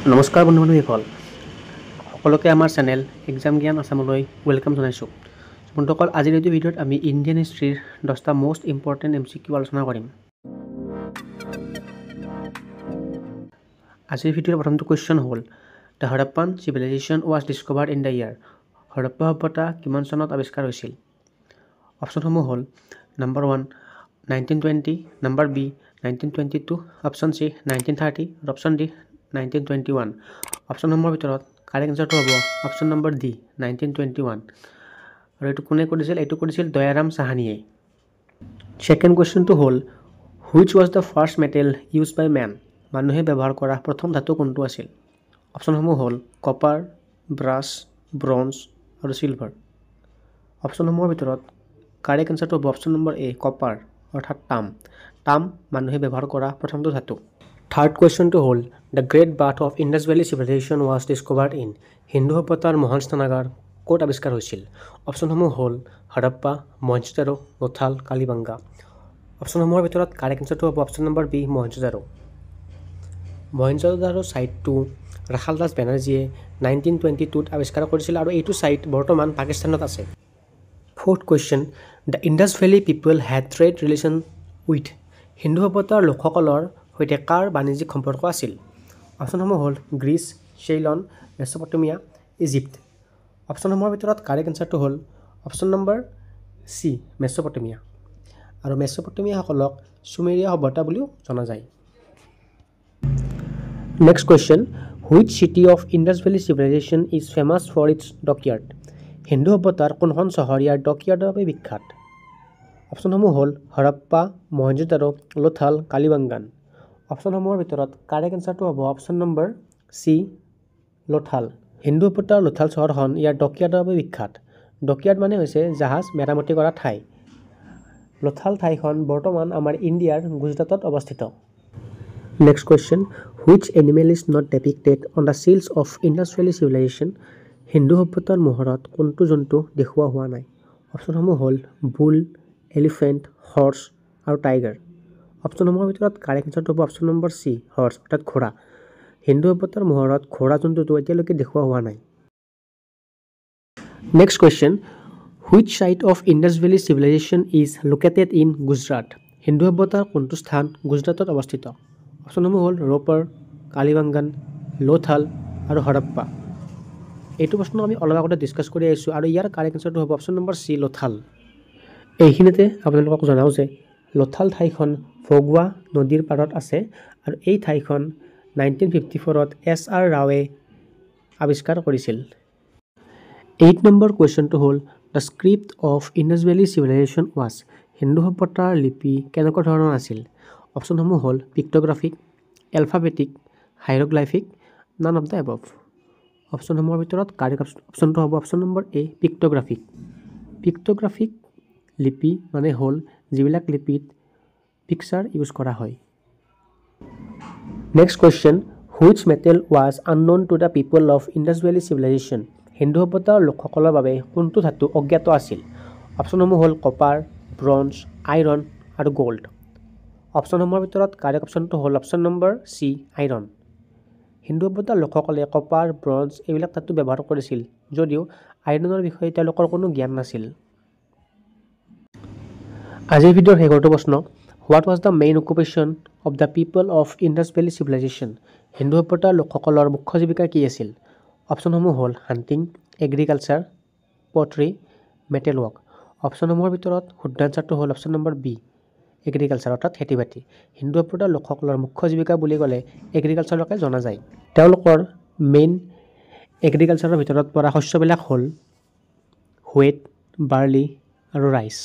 নমস্কাৰ বন্ধুসকল সকলোকে আমাৰ চেনেল এক্সাম জ্ঞান আসামলৈ ওয়েলকাম জনাইছোঁ। বন্ধুসকল আজিৰ এই ভিডিঅ'ত আমি ইণ্ডিয়ান হিষ্ট্ৰীৰ 10টা মোষ্ট ইম্পৰ্টেণ্ট MCQ আলোচনা কৰিম। আজিৰ ভিডিঅ'ৰ প্ৰথমটো কুৱেশ্যন হ'ল the Harappan civilisation was discovered in the year. Harappa সভ্যতা কিমান চনত আৱিষ্কাৰ হৈছিল? অপশ্যনসমূহ হ'ল number 1 1920, number B 1922, option C 1930, option D 1921। অপশ্যনসমূহৰ ভিতৰত কাৰেক্ট এনচাৰটো হ'ব অপশ্যন নম্বৰ ডি 1921। আৰু এইটো কোনে কৰিছিল? এইটো কৰিছিল দয়াৰাম সাহানীয়ে। ছেকেণ্ড কুৱেশ্যনটো হ'ল which was the first metal used by man. মানুহে ব্যৱহাৰ কৰা প্ৰথম ধাতু কোনটো আছিল? অপশ্যনসমূহ হ'ল কপাৰ, ব্ৰাছ, ব্ৰঞ্জ আৰু চিলভাৰ। অপশ্যনসমূহৰ ভিতৰত কাৰেক্ট এনচাৰটো হ'ব অপশ্যন নম্বৰ এ কপাৰ অৰ্থাৎ তাম। তাম মানুহে ব্যৱহাৰ কৰা প্ৰথমটো ধাতু। থাৰ্ড কুৱেশ্যনটো হ'ল the great bath of Indus valley civilisation was discovered in. Hindu সভ্যতাৰ মহান স্নানাগাৰ ক'ত আৱিষ্কাৰ হৈছিল? অপশ্যনসমূহ হ'ল হৰপ্পা, মহেঞ্জোদাৰো, লোথাল, কালিবাংগা। অপশ্যনসমূহৰ ভিতৰত কাৰেক্ট এনচাৰটো হ'ব option number B Mohenjodaro. Mohenjodaro ছাইটটো ৰাখাল দাস বেনাৰ্জীয়ে 1922ত আৱিষ্কাৰ কৰিছিল আৰু এইটো ছাইট বৰ্তমান পাকিস্তানত আছে। Fourth question the Indus valley people head trade relation with. Hindu সভ্যতাৰ লোকসকলৰ সৈতে কাৰ বাণিজ্যিক সম্পৰ্ক আছিল? অপশ্যনসমূহ হ'ল গ্ৰীচ, চেইলন, মেছ'পটেমিয়া, ইজিপ্ত। অপশ্যনসমূহৰ ভিতৰত কাৰেক্ট এনচাৰটো হ'ল অপশ্যন নম্বৰ চি মেছ'পটেমিয়া। আৰু মেছ'পটেমিয়াসকলক চুমেৰিয়া সভ্যতা বুলিও জনা যায়। Next question which city of Indus valley civilisation is famous for its dockyard. Hindu সভ্যতাৰ কোনখন চহৰ ইয়াৰ ডকয়াৰ্ডৰ বাবে বিখ্যাত? অপশ্যনসমূহ হ'ল হৰপ্পা, মহেঞ্জোদাৰো, লোথাল, কালিবাংগান। অপশ্যনসমূহৰ ভিতৰত কাৰেক্ট এনচাৰটো হ'ব option number C Lothal. Hindu সভ্যতাৰ লোথাল চহৰখন ইয়াৰ ডকয়াৰ্ডৰ বাবে বিখ্যাত। ডকয়াৰ্ড মানে হৈছে জাহাজ মেৰামতি কৰা ঠাই। লোথাল ঠাইখন বৰ্তমান আমাৰ ইণ্ডিয়াৰ গুজৰাটত অৱস্থিত। Next question which animal is not depicted on the seals of Indus valley civilisation. Hindu সভ্যতাৰ মোহৰত কোনটো জন্তু দেখুওৱা হোৱা নাই? অপশ্যনসমূহ হ'ল বুল, এলিফেণ্ট, হৰ্চ আৰু টাইগাৰ। অপশ্যনসমূহৰ ভিতৰত কাৰেক্ট এনচাৰটো হ'ব অপশ্যন নম্বৰ চি হৰ্চ অৰ্থাৎ ঘোঁৰা। হিন্দু সভ্যতাৰ মোহৰত ঘোঁৰা জন্তুটো এতিয়ালৈকে দেখুওৱা হোৱা নাই। Next question which site of Indus valley civilisation is located in Gujarat. Hindu সভ্যতাৰ কোনটো স্থান গুজৰাটত অৱস্থিত? অপশ্যনসমূহ হ'ল ৰ'পাৰ, কালিবাংগান, লোথাল আৰু হৰপ্পা। এইটো প্ৰশ্ন আমি অলপ আগতে ডিছকাছ কৰি আহিছোঁ আৰু ইয়াৰ কাৰেক্ট এনচাৰটো হ'ব অপশ্যন নম্বৰ চি লোথাল। এইখিনিতে আপোনালোকক জনাওঁ যে লোথাল ঠাইখন ভগৱা নদীৰ পাৰত আছে আৰু এই ঠাইখন 1954ত SR ৰাওৱে আৱিষ্কাৰ কৰিছিল। 8 নম্বৰ কুৱেশ্যনটো হ'ল the script of Indus valley civilisation was. Hindu সভ্যতাৰ লিপি কেনেকুৱা ধৰণৰ আছিল? অপশ্যনসমূহ হ'ল পিক্টোগ্ৰাফিক, এলফাবেটিক, হাইৰগ্লাইফিক, নান অফ দ্য এবভ। অপশ্যনসমূহৰ ভিতৰত কাৰেক্ট অপশ্যনটো হ'ব অপশ্যন নম্বৰ এ পিক্টোগ্ৰাফিক। পিক্টোগ্ৰাফিক লিপি মানে হ'ল যিবিলাক লিপিত পিকচাৰ ইউজ কৰা হয়। Next question which metal was unknown to the people of Indus valley civilisation. Hindu সভ্যতাৰ লোকসকলৰ বাবে কোনটো ধাতু অজ্ঞাত আছিল? অপশ্যনসমূহ হ'ল কপাৰ, ব্ৰঞ্জ, আইৰণ আৰু গ'ল্ড। অপশ্যনসমূহৰ ভিতৰত কাৰেক্ট অপশ্যনটো হ'ল option number C iron. Hindu সভ্যতাৰ লোকসকলে কপাৰ, ব্ৰঞ্জ এইবিলাক ধাতু ব্যৱহাৰ কৰিছিল যদিও আইৰণৰ বিষয়ে তেওঁলোকৰ কোনো জ্ঞান নাছিল। আজিৰ ভিডিঅ'ৰ শেষৰটো প্ৰশ্ন what was the main occupation of the people of Indus valley civilisation. Hindu সভ্যতাৰ লোকসকলৰ মুখ্য জীৱিকা কি আছিল? অপশ্যনসমূহ হ'ল হাণ্টিং, এগ্ৰিকালচাৰ, পট্ৰি, মেটেল ৱৰ্ক। অপশ্যনসমূহৰ ভিতৰত শুদ্ধ এনচাৰটো হ'ল অপশ্যন নম্বৰ বি এগ্ৰিকালচাৰ অৰ্থাৎ খেতি বাতি। হিন্দু সভ্যতাৰ লোকসকলৰ মুখ্য জীৱিকা বুলি ক'লে এগ্ৰিকালচাৰকে জনা যায়। তেওঁলোকৰ মেইন এগ্ৰিকালচাৰৰ ভিতৰত পৰা শস্যবিলাক হ'ল হুৱেট, বাৰ্লি আৰু ৰাইচ।